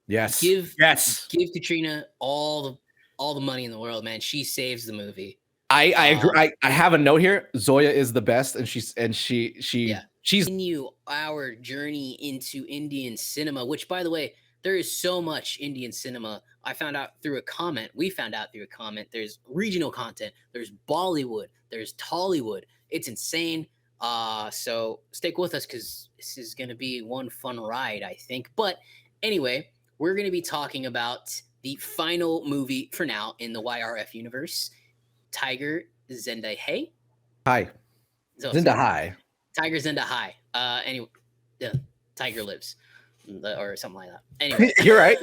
Yes. Give Yes. Katrina all the money in the world, man. She saves the movie. I agree. I have a note here. Zoya is the best, and she's continue our journey into Indian cinema, which, by the way, there is so much Indian cinema. I found out through a comment. We found out through a comment. There's regional content. There's Bollywood. There's Tollywood. It's insane. So stick with us because this is going to be one fun ride, I think. But anyway, we're going to be talking about the final movie for now in the YRF universe, Tiger Zinda Hai. Hi. Zinda Hai. Tiger Zinda Hai. Anyway, Tiger lives, or something like that. Anyway, you're right.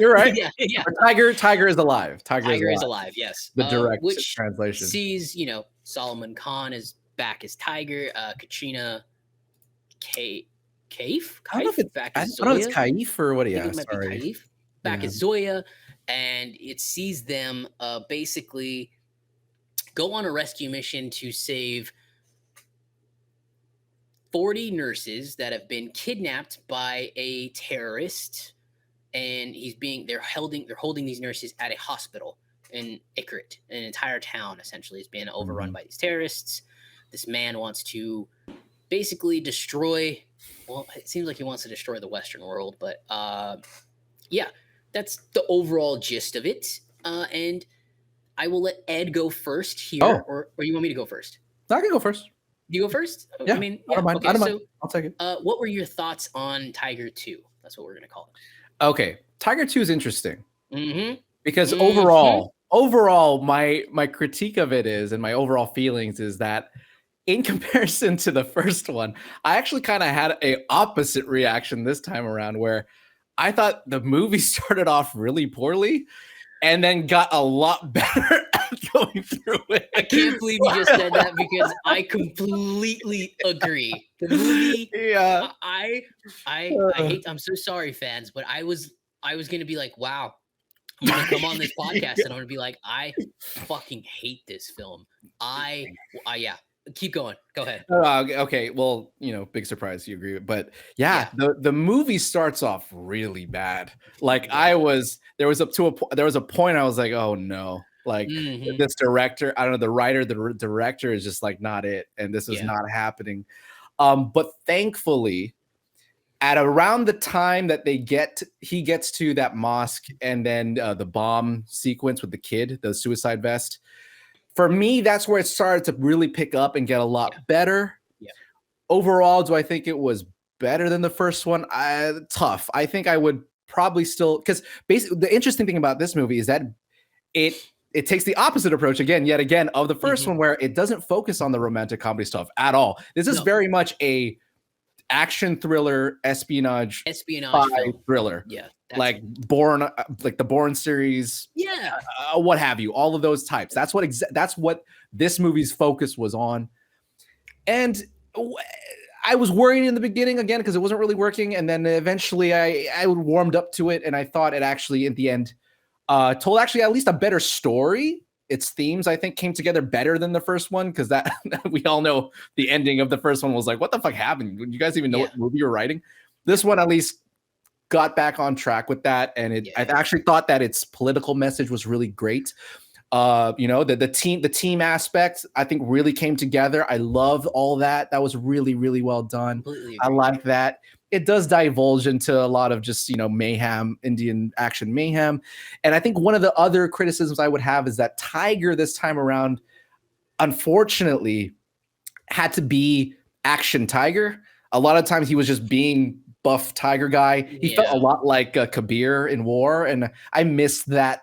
yeah. Tiger is alive. Tiger is alive. Yes. The direct which translation sees Salman Khan is back as Tiger. Katrina Kaif. I don't know if it's back as Zoya. I don't know if it's Kaif or what? Yeah, sorry. Kaif back as Zoya, and it sees them basically go on a rescue mission to save 40 nurses that have been kidnapped by a terrorist, and they're holding these nurses at a hospital in Ikrit. An entire town essentially is being overrun by these terrorists. This man wants to basically destroy. Well, it seems like he wants to destroy the Western world, but yeah, that's the overall gist of it. And I will let Ed go first here, or you want me to go first? I can go first. You go first? Yeah, I mean, yeah. Okay, so I'll take it. What were your thoughts on Tiger 2? That's what we're going to call it. Okay. Tiger 2 is interesting. Because overall, my critique of it is, and my overall feelings is that in comparison to the first one, I actually kind of had a opposite reaction this time around, where I thought the movie started off really poorly and then got a lot better at going through it. I can't believe you just said that, because I completely agree. The movie, yeah. I'm so sorry, fans, but I was gonna be like, wow, I'm gonna come on this podcast and I'm gonna be like, I fucking hate this film. Yeah. Keep going. Go ahead. Okay. Well, big surprise. You agree, but yeah. The movie starts off really bad. Like there was a point I was like, oh no, like this director, I don't know, the writer, the director is just like not it, and this is not happening. But thankfully, at around the time that he gets to that mosque, and then the bomb sequence with the kid, the suicide vest. For me, that's where it started to really pick up and get a lot better. Yeah. Overall, do I think it was better than the first one? Tough. I think I would probably still, because basically the interesting thing about this movie is that it takes the opposite approach yet again of the first one, where it doesn't focus on the romantic comedy stuff at all. This is very much a action thriller, espionage thriller. Yeah. Like the Bourne series, what have you, all of those types. That's what this movie's focus was on. And I was worried in the beginning again because it wasn't really working, and then eventually I warmed up to it, and I thought it actually at the end told actually at least a better story. Its themes, I think, came together better than the first one, because that we all know the ending of the first one was like, what the fuck happened? Did you guys even know what movie you're writing? This one at least got back on track with that, and I actually thought that its political message was really great. The team aspect, I think, really came together. I loved all that. That was really, really well done. I like that. It does divulge into a lot of just, mayhem, Indian action mayhem. And I think one of the other criticisms I would have is that Tiger this time around, unfortunately, had to be action Tiger. A lot of times he was just being buff Tiger guy. He felt a lot like Kabir in War, and I missed that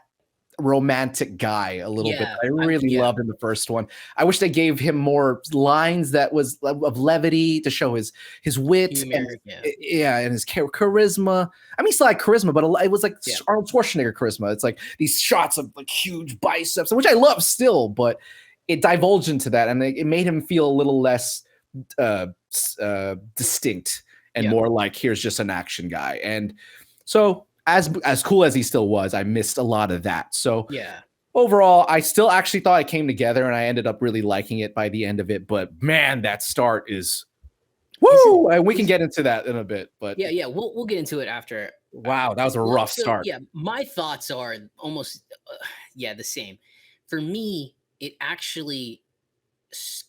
romantic guy a little bit. I really loved in the first one. I wish they gave him more lines that was of levity to show his wit and his charisma. I mean, he still had charisma, but it was like Arnold Schwarzenegger charisma. It's like these shots of like huge biceps, which I love still, but it divulged into that, and it made him feel a little less distinct and more like, here's just an action guy. And so as cool as he still was, I missed a lot of that. So overall, I still actually thought it came together, and I ended up really liking it by the end of it. But man, that start is woo! And we can get into that in a bit. But we'll get into it after Wow, that was a Well, rough so start. yeah, my thoughts are almost the same. For me, it actually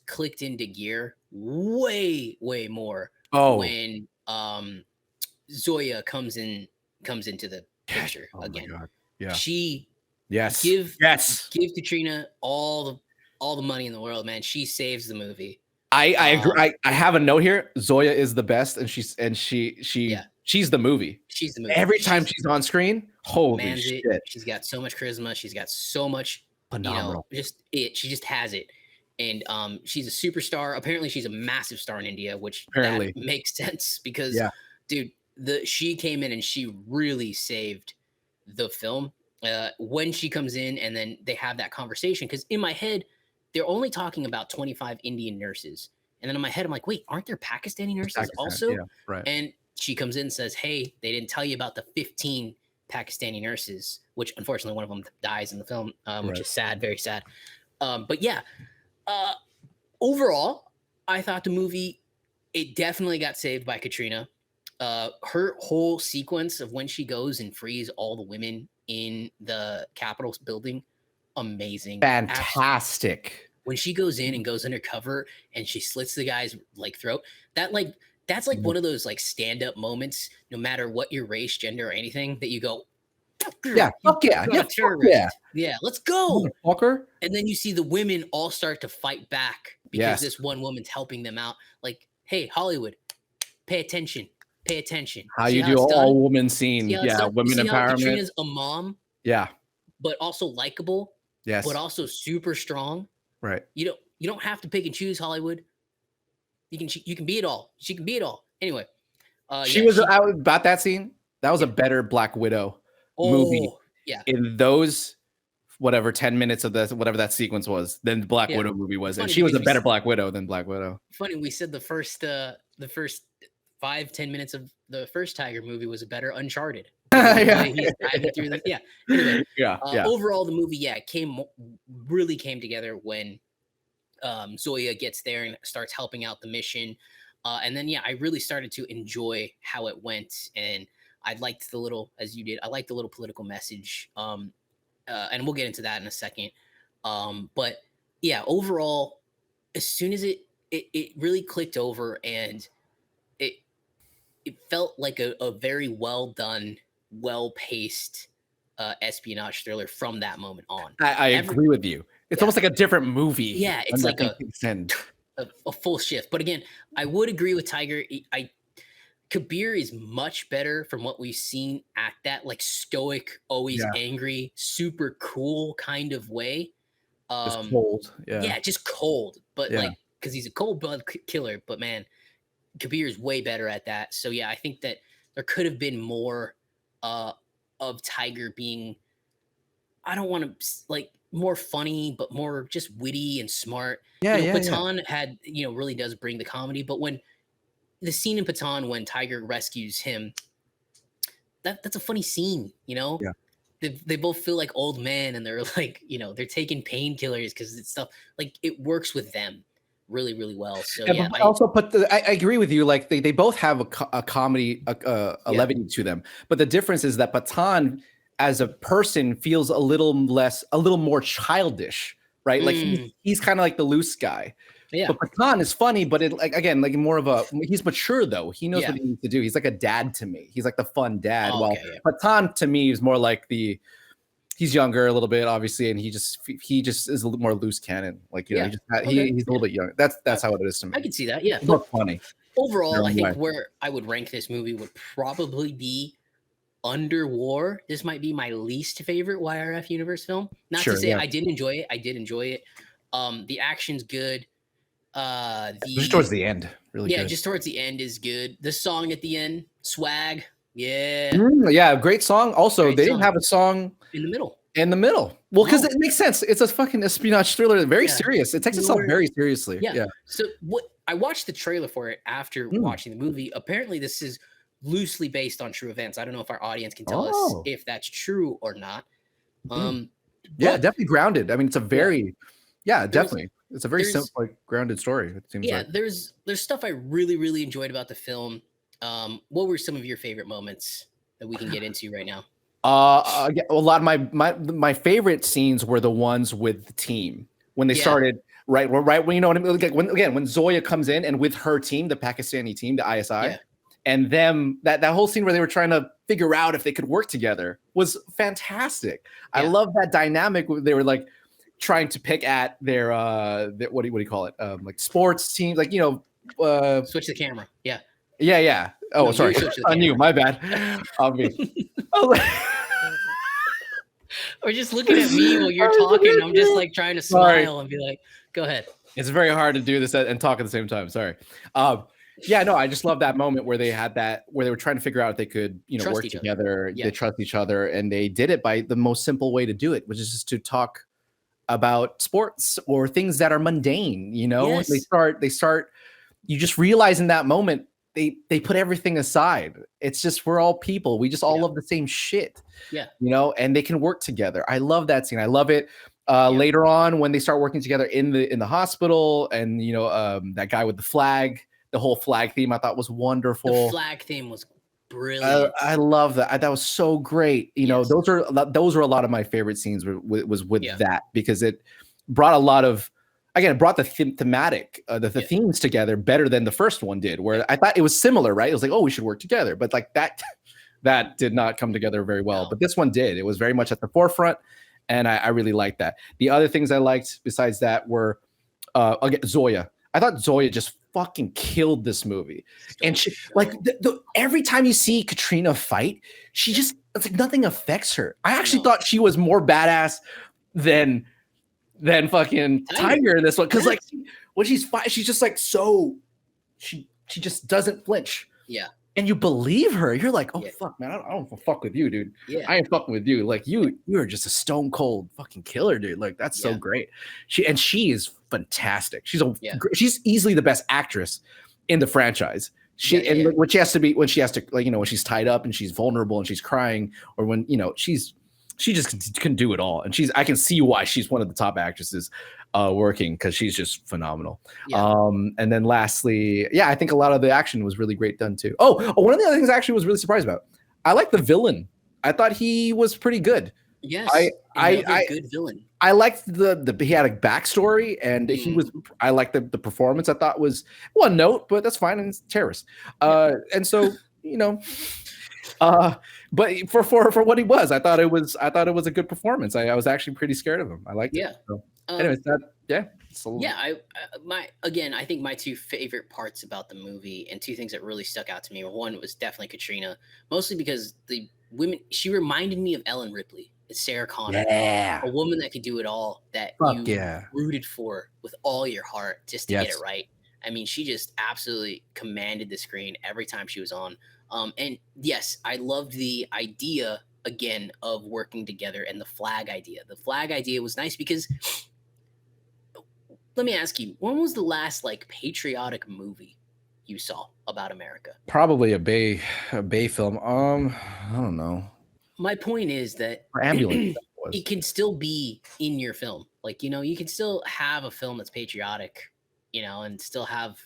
clicked into gear way more Oh, when Zoya comes into the yes. picture Oh my again. God. Yeah. She Yes. give Yes. give Katrina all the money in the world, man. She saves the movie. I agree. Um, I have a note here. Zoya is the best, and yeah, she's the movie. she's the movie. Every time she's on screen, holy Commands it. shit. She's got so much charisma. She's got so much, Phenomenal. she just has it. And she's a superstar. Apparently, she's a massive star in India, which that Apparently. makes sense because, Yeah. dude, she came in and she really saved the film. When she comes in and then they have that conversation, because in my head, they're only talking about 25 Indian nurses. And then in my head, I'm like, wait, aren't there Pakistani nurses Pakistan. also? Yeah. Right. And she comes in and says, hey, they didn't tell you about the 15 Pakistani nurses, which unfortunately one of them dies in the film, which Right. is sad, very sad. But yeah, uh, overall, I thought the movie, it definitely got saved by Katrina. Her whole sequence of when she goes and frees all the women in the Capitol building, amazing. Fantastic. When she goes in and goes undercover and she slits the guy's like throat, that's like one of those like stand-up moments, no matter what your race, gender, or anything, that you go, Yeah. Fuck yeah. Yeah. Fuck yeah. Yeah, let's go. Motherfucker. And then you see the women all start to fight back because Yes. this one woman's helping them out. Like, hey, Hollywood, pay attention. Pay attention. How See you how do it's done? all woman scene. See how it's Yeah. done? You Women see how empowerment. Katrina's a mom, Yeah. but also likable, Yes. but also super strong. Right. You don't have to pick and choose, Hollywood. You can be it all. She can be it all. Anyway, about that scene. That was a better Black Widow movie yeah. in those whatever 10 minutes of whatever that sequence was than the Black Widow movie was, and she was a better Black Widow than Black Widow. Funny, we said the first 5-10 minutes of the first Tiger movie was a better Uncharted. Anyway, overall, the movie, really came together when Zoya gets there and starts helping out the mission. And then, I really started to enjoy how it went. And I liked the little, as you did, I liked the little political message. And we'll get into that in a second. But yeah, overall, as soon as it really clicked over, and it felt like a very well done, well paced espionage thriller from that moment on. I agree with you. It's almost like a different movie. Yeah, it's like a full shift. But again, I would agree with Tiger. Kabir is much better from what we've seen at that like stoic, always angry, super cool kind of way. Just cold. Yeah, just cold. But like, because he's a cold blood killer. But man, Kabir is way better at that. So yeah, I think that there could have been more of Tiger being, I don't want to like more funny, but more just witty and smart. Pathan had, really does bring the comedy, but when the scene in Pathan when Tiger rescues him, that's a funny scene, Yeah. They both feel like old men, and they're like, they're taking painkillers because it's stuff like it works with them really, really well. So yeah, I agree with you. Like they both have a comedy, a levity to them, but the difference is that Pathan, as a person, feels a little more childish, right? Like he's kind of like the loose guy. Yeah. But Pathan is funny, but more of he's mature though. He knows what he needs to do. He's like a dad to me. He's like the fun dad. Pathan to me is more like he's younger a little bit, obviously, and he just is a little more loose cannon. Like, he's a little bit younger. That's how it is to me. I can see that. Yeah. But funny. Overall, I think where I would rank this movie would probably be Under War. This might be my least favorite YRF Universe film. Not to say I didn't enjoy it. I did enjoy it. The action's good. Just towards the end, really good. Just towards the end is good. The song at the end, swag. Yeah. Great song. Also, they didn't have a song in the middle. Well, because it makes sense. It's a fucking espionage thriller. Very serious. It takes itself very seriously. Yeah. So what I watched the trailer for it after watching the movie. Apparently, this is loosely based on true events. I don't know if our audience can tell us if that's true or not. Definitely grounded. I mean, it's a very definitely. It's a very simple, like, grounded story. It seems like. There's stuff I really, really enjoyed about the film. What were some of your favorite moments that we can get into right now? Yeah, a lot of my favorite scenes were the ones with the team when they started. Right when you know what I mean. Like when Zoya comes in and with her team, the Pakistani team, the ISI, and them that whole scene where they were trying to figure out if they could work together was fantastic. I love that dynamic. They were like trying to pick at their what do you call it? Like sports teams, like switch the camera. Yeah. Oh, no, sorry, on you. My bad. On me. Or just looking at me while you're talking. I'm just like trying to smile and be like, go ahead. It's very hard to do this and talk at the same time. Sorry. I just love that moment where they had that, where they were trying to figure out if they could, work together. They trust each other, and they did it by the most simple way to do it, which is just to talk about sports or things that are mundane. They start. You just realize in that moment, they put everything aside. It's just, we're all people. We just all love the same shit. Yeah. And they can work together. I love that scene. I love it. Later on, when they start working together in the hospital, and that guy with the flag, the whole flag theme I thought was wonderful. The flag theme was brilliant. I love that. That was so great. Those are a lot of my favorite scenes was with that, because it brought a lot of, again, it brought the thematic, the themes together better than the first one did, where I thought it was similar, right? It was like, oh, we should work together. But like that did not come together very well. No. But this one did. It was very much at the forefront, and I really liked that. The other things I liked besides that were, again, Zoya. I thought Zoya just fucking killed this movie. And she, like, every time you see Katrina fight, it's like nothing affects her. I actually thought she was more badass than fucking Tiger in this one, because like when she's fighting, she's just like she just doesn't flinch. Yeah, and you believe her. You're like, oh fuck, man, I don't fuck with you, dude. Yeah, I ain't fucking with you. Like you're just a stone cold fucking killer, dude. Like that's so great. She is fantastic. She's easily the best actress in the franchise. When she has to like, when she's tied up and she's vulnerable and she's crying, or when she just can do it all. And I can see why she's one of the top actresses working, because she's just phenomenal. Yeah. And then lastly, I think a lot of the action was really great done too. Oh, one of the other things I actually was really surprised about, I like the villain. I thought he was pretty good. Yes, I good villain. I liked he had a backstory, and I liked the performance. I thought was one note, but that's fine. And it's terrorist. And so, but for what he was, I thought it was a good performance. I was actually pretty scared of him. I liked it. So, anyways, I think my two favorite parts about the movie, and two things that really stuck out to me, one was definitely Katrina, mostly because the women, she reminded me of Ellen Ripley. It's Sarah Connor, a woman that could do it all, that rooted for with all your heart just to get it right. I mean, she just absolutely commanded the screen every time she was on. And yes, I loved the idea again of working together, and the flag idea. The flag idea was nice because, let me ask you, when was the last like patriotic movie you saw about America? Probably a Bay film. I don't know. My point is that Ambulance. It can still be in your film. Like, you can still have a film that's patriotic, and still have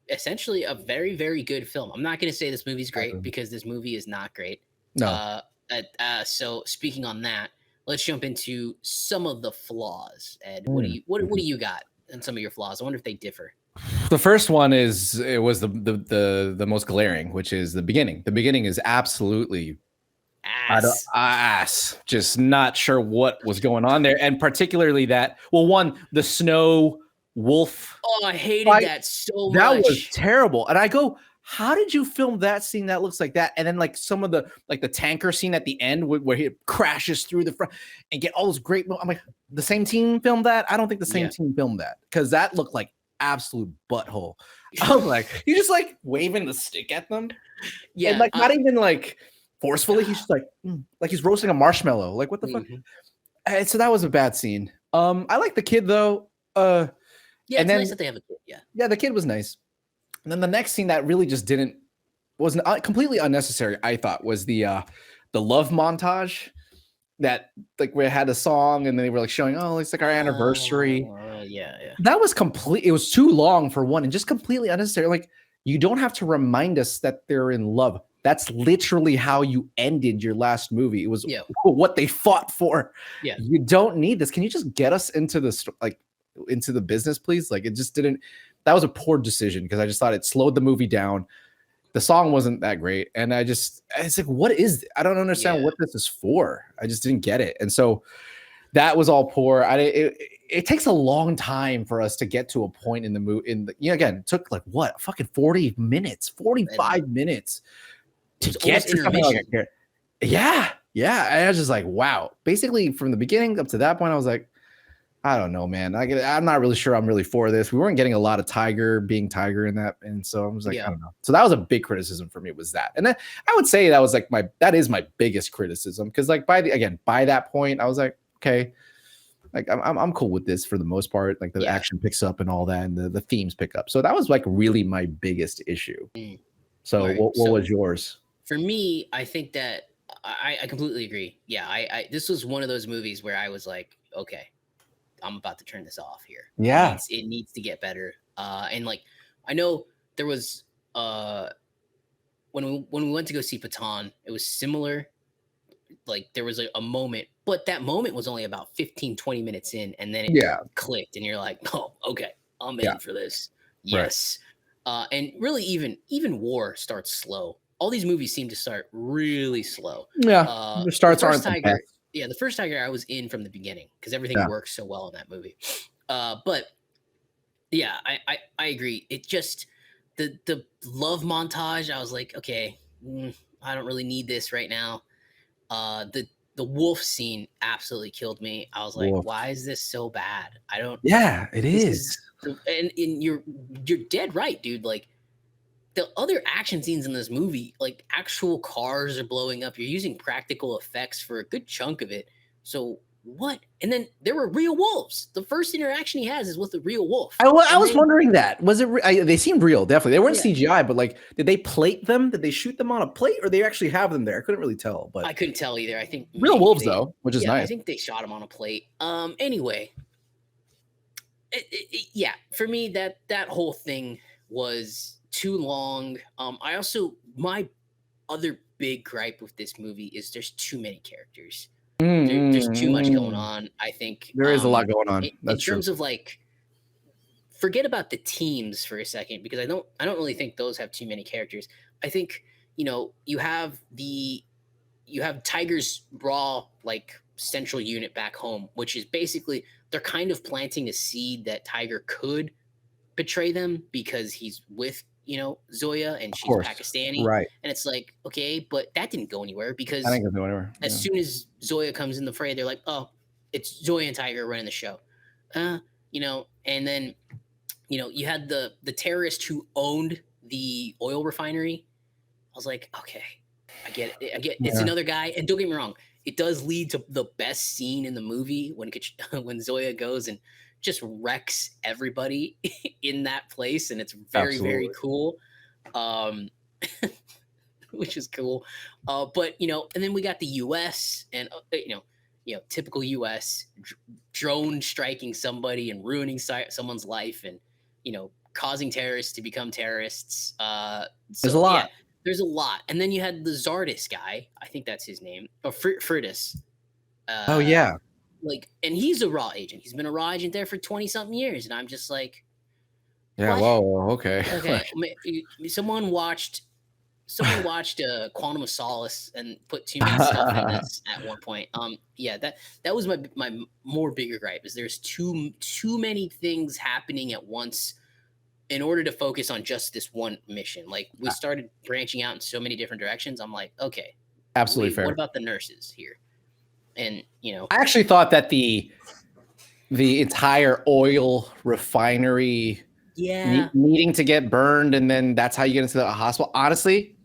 essentially a very, very good film. I'm not going to say this movie's great, because this movie is not great. No. So speaking on that, let's jump into some of the flaws. Ed, what do you got in some of your flaws? I wonder if they differ. The first one was the most glaring, which is the beginning. The beginning is absolutely ass. Just not sure what was going on there, and particularly that. Well, one, the snow wolf. Oh, I hated that so much. That was terrible. And I go, how did you film that scene that looks like that? And then like some of the tanker scene at the end where he crashes through the front and get all those great. I'm like, the same team filmed that? I don't think the same team filmed that, because that looked like absolute butthole. I was like, he's just like waving the stick at them. Yeah. And like not even like forcefully. He's just like he's roasting a marshmallow. Like, what the fuck? And so that was a bad scene. I like the kid though. Yeah, it's nice that they have a kid. Yeah, the kid was nice. And then the next scene that really just wasn't completely unnecessary, I thought, was the love montage that like we had a song and they were like showing, oh, it's like our anniversary. That was it was too long for one, and just completely unnecessary. Like, you don't have to remind us that they're in love. That's literally how you ended your last movie. It was Yeah. what they fought for. Yeah. You don't need this. Can you just get us into the into the business, please? Like, it just didn't. That was a poor decision because I just thought it slowed the movie down. The song wasn't that great, and it's like, what is I don't understand what this is for. I just didn't get it, and so that was all poor. It takes a long time for us to get to a point in the movie. Again, it took like what, fucking 40 minutes, 45 minutes to get to something like that. Yeah. And I was just like, wow. Basically, from the beginning up to that point, I was like, I don't know, man. I'm not really sure I'm really for this. We weren't getting a lot of being Tiger in that. And so I was like, I don't know. So that was a big criticism for me, was that. And then I would say that was like that is my biggest criticism. Cause like by that point, I was like, okay, like I'm cool with this for the most part. Like the action picks up and all that, and the themes pick up. So that was like really my biggest issue. So what was yours? For me, I think that I completely agree. Yeah, I this was one of those movies where I was like, okay, I'm about to turn this off here. Yeah. It needs to get better. And like, I know there was when we went to go see Pathan, it was similar. Like there was a moment, but that moment was only about 15-20 minutes in, and then it clicked, and you're like, oh, okay, I'm in for this. Yes. Right. And really even War starts slow. All these movies seem to start really slow. Yeah. The starts aren't the best. Yeah, the first Tiger I was in from the beginning because everything works so well in that movie. But yeah, I agree. It just the love montage. I was like, okay, I don't really need this right now. The wolf scene absolutely killed me. I was like, why is this so bad? I don't. Yeah, it is. And you're dead right, dude. Like the other action scenes in this movie, like actual cars are blowing up. You're using practical effects for a good chunk of it. So what? And then there were real wolves. The first interaction he has is with a real wolf. I was wondering that. Was it? They seemed real, definitely. They weren't CGI, but like, did they plate them? Did they shoot them on a plate, or they actually have them there? I couldn't really tell. But I couldn't tell either. I think real wolves though, which is nice. I think they shot them on a plate. Anyway, yeah, for me that whole thing was too long. My other big gripe with this movie is there's too many characters. There's too much going on. I think there is a lot going on. In terms of like, forget about the teams for a second, because I don't really think those have too many characters. I think you have Tiger's raw like central unit back home, which is basically they're kind of planting a seed that Tiger could betray them because he's with Zoya and she's Pakistani, right? And it's like, okay, but that didn't go anywhere because I didn't go anywhere. As soon as Zoya comes in the fray, they're like, oh, it's Zoya and Tiger running the show, and then you had the terrorist who owned the oil refinery. I was like, okay, I get it. It's another guy, and don't get me wrong, it does lead to the best scene in the movie when Zoya goes and just wrecks everybody in that place, and it's very very cool, which is cool. But and then we got the U.S. and typical U.S. drone striking somebody and ruining someone's life, and causing terrorists to become terrorists. There's a lot. Yeah, there's a lot, and then you had the Zardis guy. I think that's his name. Oh, Furtis. Oh yeah. Like, and he's a raw agent. He's been a raw agent there for 20-something years, and I'm just like, yeah, whoa, okay. Someone watched Quantum of Solace and put too many stuff in this at one point. Yeah, that was my more bigger gripe, is there's too many things happening at once in order to focus on just this one mission. Like, we started branching out in so many different directions. I'm like, okay, absolutely fair. What about the nurses here? And I actually thought that the entire oil refinery needing to get burned, and then that's how you get into the hospital. Honestly,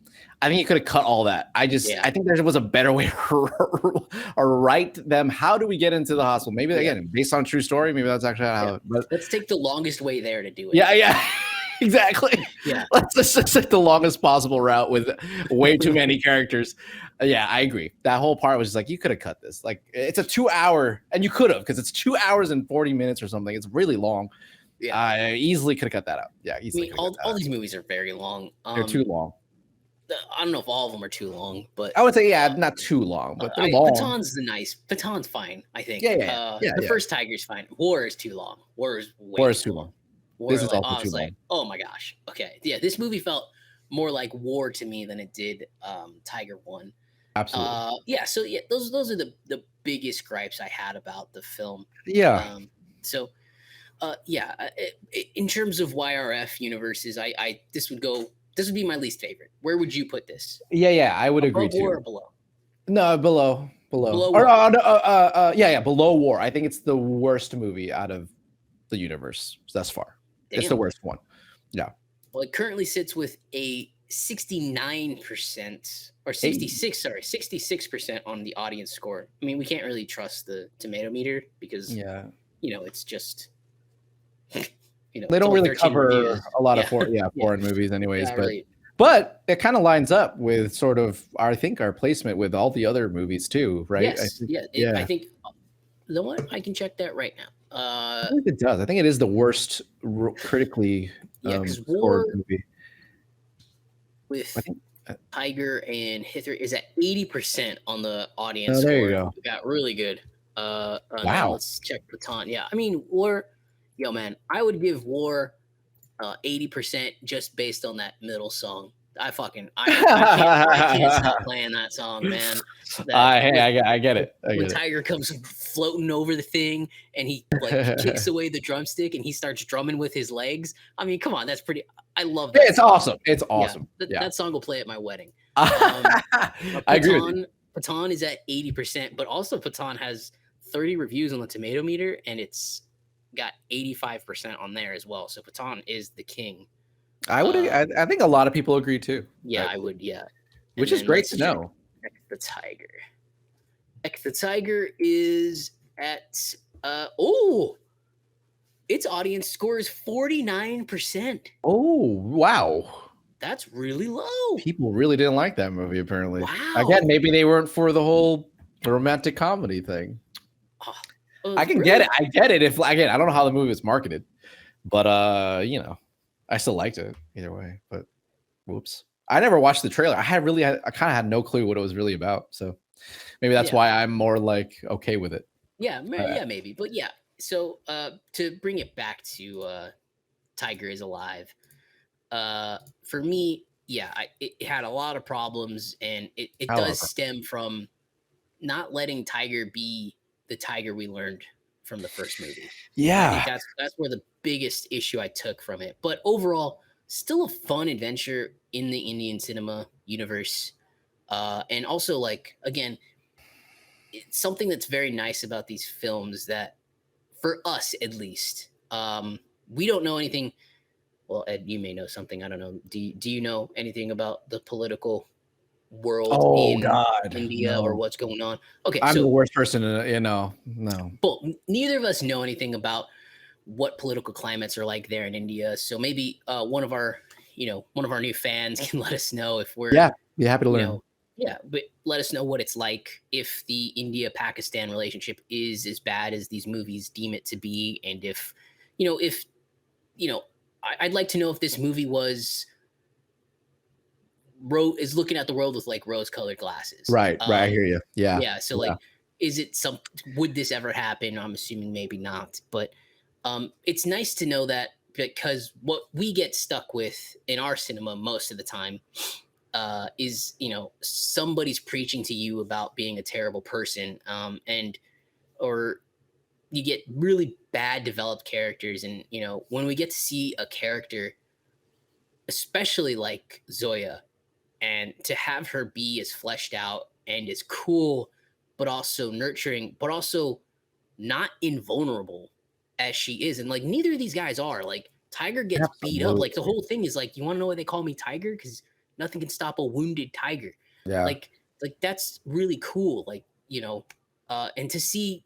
I think you could have cut all that. I think there was a better way to write them. How do we get into the hospital? Maybe again, based on true story, maybe that's actually how. But let's take the longest way there to do it. Yeah. Exactly. Yeah. Let's just take the longest possible route with way too many characters. Yeah, I agree. That whole part was just like, you could have cut this. Like, it's a 2 hour, and you could have, because it's 2 hours and 40 minutes or something. It's really long. Yeah. I easily could have cut that out. Yeah, easily. All these movies are very long. They're too long. I don't know if all of them are too long, but I would say not too long, but they're long. Patan's fine, I think. Yeah. The first Tiger's fine. War is too long. War is too long. This is also too long. Like, oh my gosh. Okay. Yeah, this movie felt more like War to me than it did Tiger 1. Absolutely. So those are the biggest gripes I had about the film. Yeah. In terms of YRF universes, this would be my least favorite. Where would you put this? Yeah, I would agree too. Or below? No, below. Below War. I think it's the worst movie out of the universe thus far. Damn. It's the worst one. Yeah. Well, it currently sits with a 69% or 66% on the audience score. I mean, we can't really trust the tomato meter because it's just they don't really cover reviews. A lot of foreign movies anyways, but it kind of lines up with sort of our placement with all the other movies too, right? Yes. I think the one I can check that right now. I think it does. I think it is the worst critically scored movie. With Tiger and Hither is at 80% on the audience score. There you go. It got really good. Wow. Let's check Patan. Yeah, I mean War. Yo, man, I would give War 80% just based on that middle song. I can't stop playing that song, man. I get it. When Tiger comes floating over the thing and he kicks away the drumstick and he starts drumming with his legs. I mean, come on, that's pretty. I love that. It's awesome. It's awesome. That song will play at my wedding. I agree with you. Patan is at 80%, but also Patan has 30 reviews on the tomato meter and it's got 85% on there as well. So Patan is the king. I would. I think a lot of people agree too. Yeah, I would. Yeah, which is great to know. The Tiger. The Tiger is at its audience score is 49%. Oh wow, that's really low. People really didn't like that movie. Apparently, wow. Again, maybe they weren't for the whole romantic comedy thing. I can get it. I get it. If again, I don't know how the movie was marketed, but I still liked it either way, but whoops. I never watched the trailer. I kind of had no clue what it was really about. So maybe that's why I'm more like okay with it. Yeah, maybe. But yeah, so to bring it back to Tiger is Alive, for me, it had a lot of problems and it does stem from not letting Tiger be the Tiger we learned from the first movie. Yeah. I think that's where the biggest issue I took from it. But overall, still a fun adventure in the Indian cinema universe. And also, like, again, it's something that's very nice about these films that, for us at least, we don't know anything. Well, Ed, you may know something. I don't know. Do you know anything about the political world in India or what's going on? Okay, I'm the worst person no. But neither of us know anything about what political climates are like there in India. So maybe one of our new fans can let us know if we're be happy to learn. But let us know what it's like if the India-Pakistan relationship is as bad as these movies deem it to be, and if I'd like to know if this movie is looking at the world with like rose-colored glasses. Right. I hear you. Yeah. So like, would this ever happen? I'm assuming maybe not, but it's nice to know that, because what we get stuck with in our cinema most of the time is, somebody's preaching to you about being a terrible person, or you get really bad developed characters. And, when we get to see a character, especially like Zoya, and to have her be as fleshed out and as cool, but also nurturing, but also not invulnerable as she is. And like, neither of these guys are. Like, Tiger gets beat up. Like, the whole thing is like, you want to know why they call me Tiger? Because nothing can stop a wounded tiger. Yeah. Like that's really cool. Like, and to see,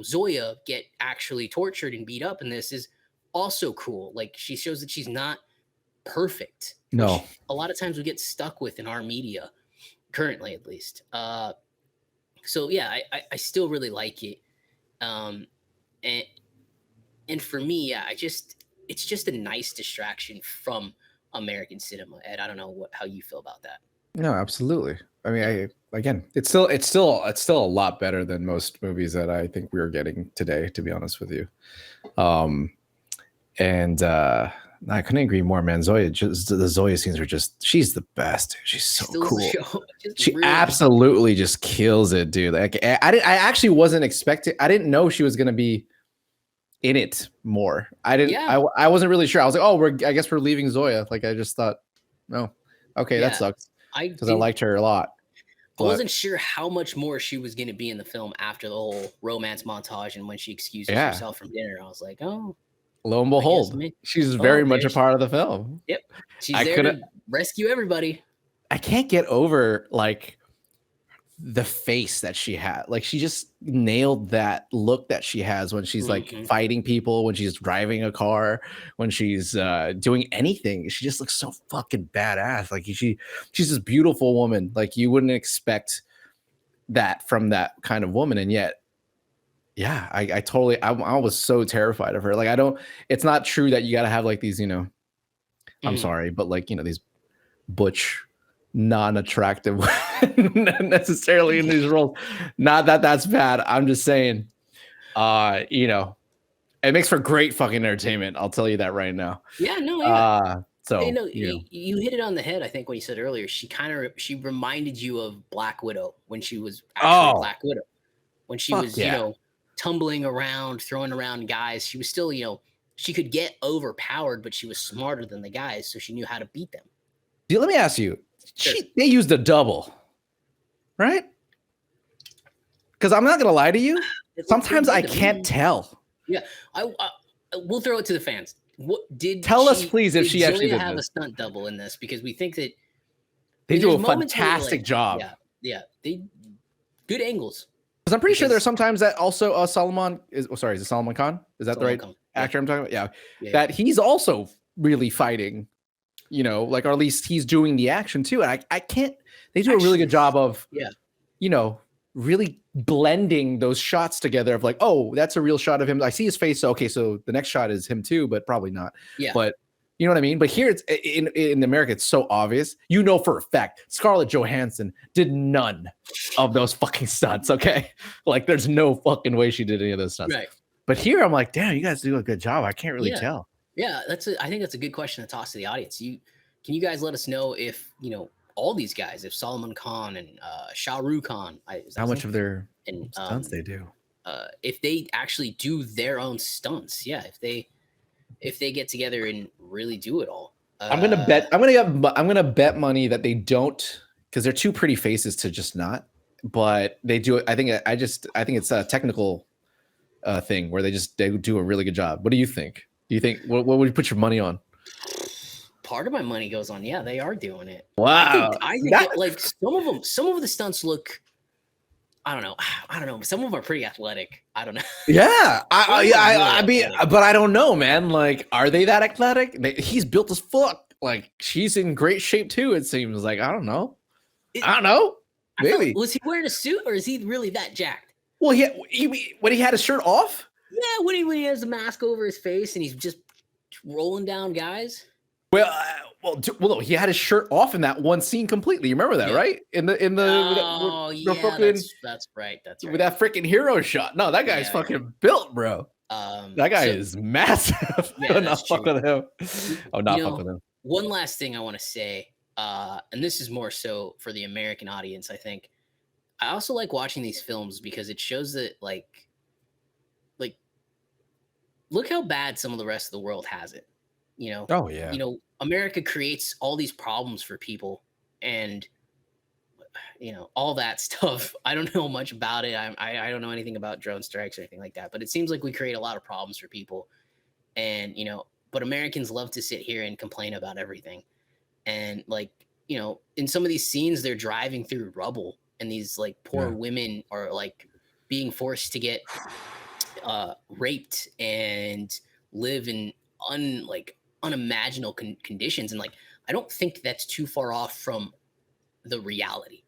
Zoya get actually tortured and beat up in this is also cool. Like, she shows that she's not perfect. No. A lot of times we get stuck with in our media, currently at least. So yeah, I still really like it. And for me, it's just a nice distraction from American cinema. Ed, I don't know how you feel about that. No, absolutely. I mean, again, it's still a lot better than most movies that I think we are getting today, to be honest with you. And I couldn't agree more, man. Zoya, just the Zoya scenes are she's the best. She's so cool. She really absolutely just kills it, dude. Like I actually wasn't expecting. I didn't know she was gonna be in it more. I didn't. Yeah. I wasn't really sure. I was like, oh, I guess we're leaving Zoya. Like I just thought, no, okay, that sucks. Because I liked her a lot. I wasn't sure how much more she was going to be in the film after the whole romance montage and when she excuses herself from dinner. I was like, oh. Lo and behold, she's very much a part of the film. Yep. She's there to rescue everybody. I can't get over like the face that she had. Like she just nailed that look that she has when she's like fighting people, when she's driving a car, when she's doing anything. She just looks so fucking badass. Like she's this beautiful woman. Like you wouldn't expect that from that kind of woman, and yet yeah, I totally I was so terrified of her. Like it's not true that you got to have like these, I'm sorry, but like, these butch non-attractive necessarily in these roles. Not that that's bad. I'm just saying, it makes for great fucking entertainment. I'll tell you that right now. Yeah, no, yeah. So you hit it on the head. I think when you said earlier, she reminded you of Black Widow when she was actually Black Widow. When she was, tumbling around, throwing around guys. She was still, she could get overpowered, but she was smarter than the guys, so she knew how to beat them. Dude, let me ask you. They used a double, right? Because I'm not gonna lie to you. Sometimes I can't tell. Yeah, we'll throw it to the fans. What tell us, please, if she actually did have a stunt double in this? Because we think that they do a fantastic job. Yeah, they good angles. Because I'm pretty sure there's sometimes that also Salman is. Oh, sorry, is it Salman Khan? Is that the right actor I'm talking about? Yeah, that he's also really fighting. Like, or at least he's doing the action too. And I can't, they do a really good job of, really blending those shots together of like, oh, that's a real shot of him. I see his face. So, okay. So the next shot is him too, but probably not. Yeah. But you know what I mean? But here it's in America, it's so obvious. For a fact, Scarlett Johansson did none of those fucking stunts. Okay. Like there's no fucking way she did any of those stunts. Right. But here I'm like, damn, you guys do a good job. I can't really tell. Yeah, I think that's a good question to toss to the audience. Can you guys let us know if all these guys, if Salman Khan and Shah Rukh Khan, how much of their stunts they do, if they actually do their own stunts, if they get together and really do it all. I'm gonna bet money that they don't, because they're too pretty faces to just not. But they do it. I think it's a technical thing where they do a really good job. What do you think? Do you think what would you put your money on? Part of my money goes on. Yeah, they are doing it. Wow. I think like some of the stunts look. I don't know. Some of them are pretty athletic. I don't know. Yeah, I mean, but I don't know, man. Like, are they that athletic? He's built as fuck. Like, she's in great shape too. It seems like I don't know. Maybe was he wearing a suit or is he really that jacked? Well, when he had his shirt off. Yeah, when he has the mask over his face and he's just rolling down guys. Well, he had his shirt off in that one scene completely. You remember that, right? In the that's right. With that freaking hero shot. No, that guy's fucking built, bro. That guy is massive. Yeah, not fuck with him. Oh, not fuck with him. One last thing I want to say, and this is more so for the American audience, I think. I also like watching these films because it shows that like look how bad some of the rest of the world has it. Oh yeah. America creates all these problems for people and all that stuff. I don't know much about it. I don't know anything about drone strikes or anything like that, but it seems like we create a lot of problems for people. And, but Americans love to sit here and complain about everything. And like, in some of these scenes, they're driving through rubble and these like poor women are like being forced to get raped and live in unimaginable conditions. And like, I don't think that's too far off from the reality.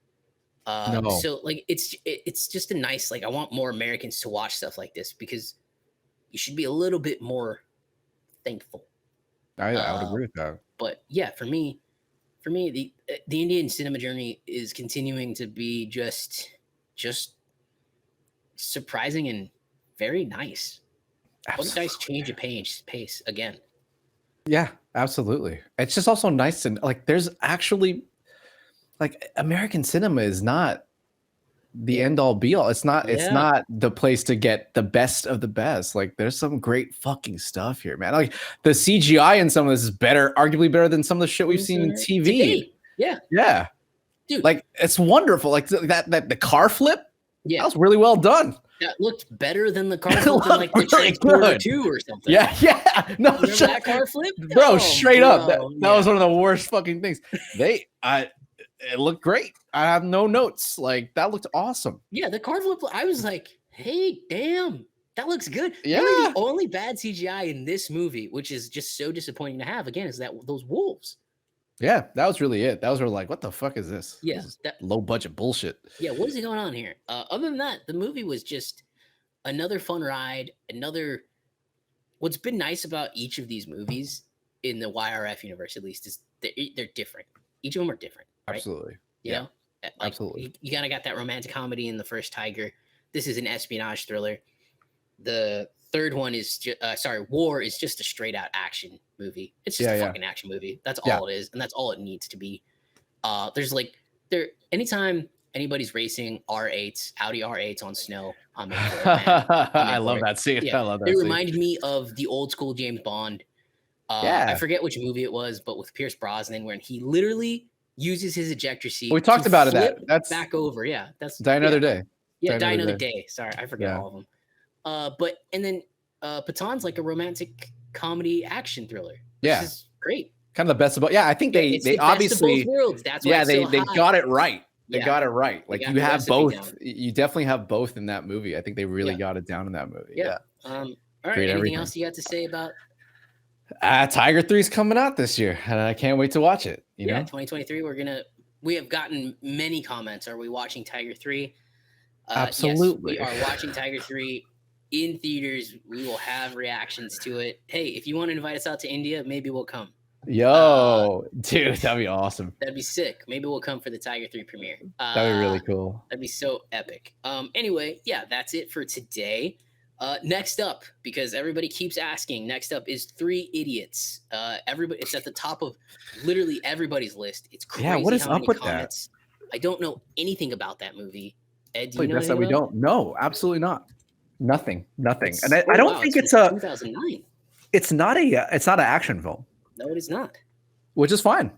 No. So like, it's just a nice, like, I want more Americans to watch stuff like this because you should be a little bit more thankful. I would agree with that. But yeah, for me, the Indian cinema journey is continuing to be just surprising and very nice. Absolutely. What a nice change of pace again. Yeah, absolutely. It's just also nice and like there's actually like American cinema is not the end all be all. It's not the place to get the best of the best. Like there's some great fucking stuff here, man. Like the CGI in some of this is arguably better than some of the shit we've seen in TV. Today. Yeah. Yeah. Dude. Like it's wonderful. Like that the car flip. Yeah. That was really well done. That looked better than the car flip in like the Transporter 2 or something. Yeah. No, remember that car flip? Bro, straight up. That was one of the worst fucking things. It looked great. I have no notes. Like that looked awesome. Yeah, the car flip. I was like, hey, damn, that looks good. Yeah. Really, the only bad CGI in this movie, which is just so disappointing to have, again, is that those wolves. Yeah, that was really it. That was like, what the fuck is this? Yeah, this is low budget bullshit. Yeah, what is going on here? Other than that, the movie was just another fun ride. What's been nice about each of these movies in the YRF universe, at least, is they're different. Each of them are different. Right? Absolutely. You know? Like, absolutely. You kind of got that romantic comedy in the first Tiger. This is an espionage thriller. The third one is War is just a straight out action movie. It's just a fucking action movie. That's all it is, and that's all it needs to be. Anytime anybody's racing R8s, Audi R8s on snow, I'm in for it, man. I love that scene. Yeah. I love that. It reminded me of the old school James Bond. I forget which movie it was, but with Pierce Brosnan, where he literally uses his ejector seat. We talked about it. That's back over. Yeah, that's Die Another Day. Yeah, Die Another Day. Sorry, I forget all of them. And then Pathan's like a romantic comedy action thriller. Which is great. Kind of the best of both. Yeah, I think they obviously best of both worlds. That's why they got it right. They got it right. Like you have both. Down. You definitely have both in that movie. I think they really got it down in that movie. Yeah. All right. Anything else you got to say about? Tiger 3 is coming out this year, and I can't wait to watch it. You know, 2023. We have gotten many comments. Are we watching Tiger 3? Absolutely. Yes, we are watching Tiger 3 in theaters. We will have reactions to it. Hey, if you want to invite us out to India, maybe we'll come. Yo, dude, that'd be awesome. That'd be sick. Maybe we'll come for the Tiger 3 premiere. That'd be really cool. That'd be so epic. Anyway, that's it for today. Next up, because everybody keeps asking, next up is 3 Idiots. Everybody, it's at the top of literally everybody's list. It's crazy. Yeah, what is up with that? I don't know anything about that movie. Ed, do you know anything about it? We don't. No, absolutely not. Nothing. And I don't think it's 2009. It's not an action film. No, it is not. Which is fine.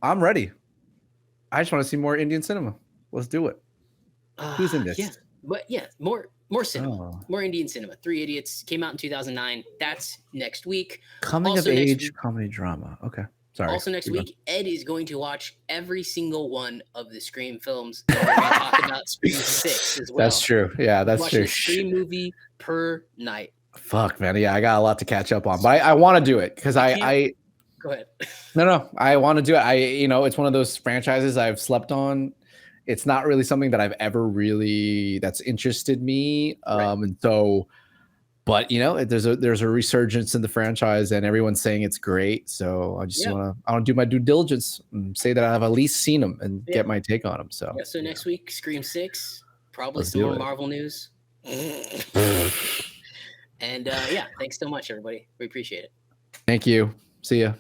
I'm ready. I just want to see more Indian cinema. Let's do it. Who's in this? Yeah, but more cinema, more Indian cinema. 3 Idiots came out in 2009. That's next week. Coming of age comedy drama. Okay. Sorry. Also next week, Ed is going to watch every single one of the Scream films. We're going to talk about Scream 6 as well. That's true. Yeah, that's true. A Scream movie per night. Fuck, man. Yeah, I got a lot to catch up on, but I want to do it because I Go ahead. No, I want to do it. It's one of those franchises I've slept on. It's not really something that I've ever really that's interested me. And so, but there's a resurgence in the franchise, and everyone's saying it's great. So I just want to do my due diligence and say that I've at least seen them and get my take on them. So so next week, Scream 6, probably some more Marvel news. And thanks so much, everybody. We appreciate it. Thank you. See ya.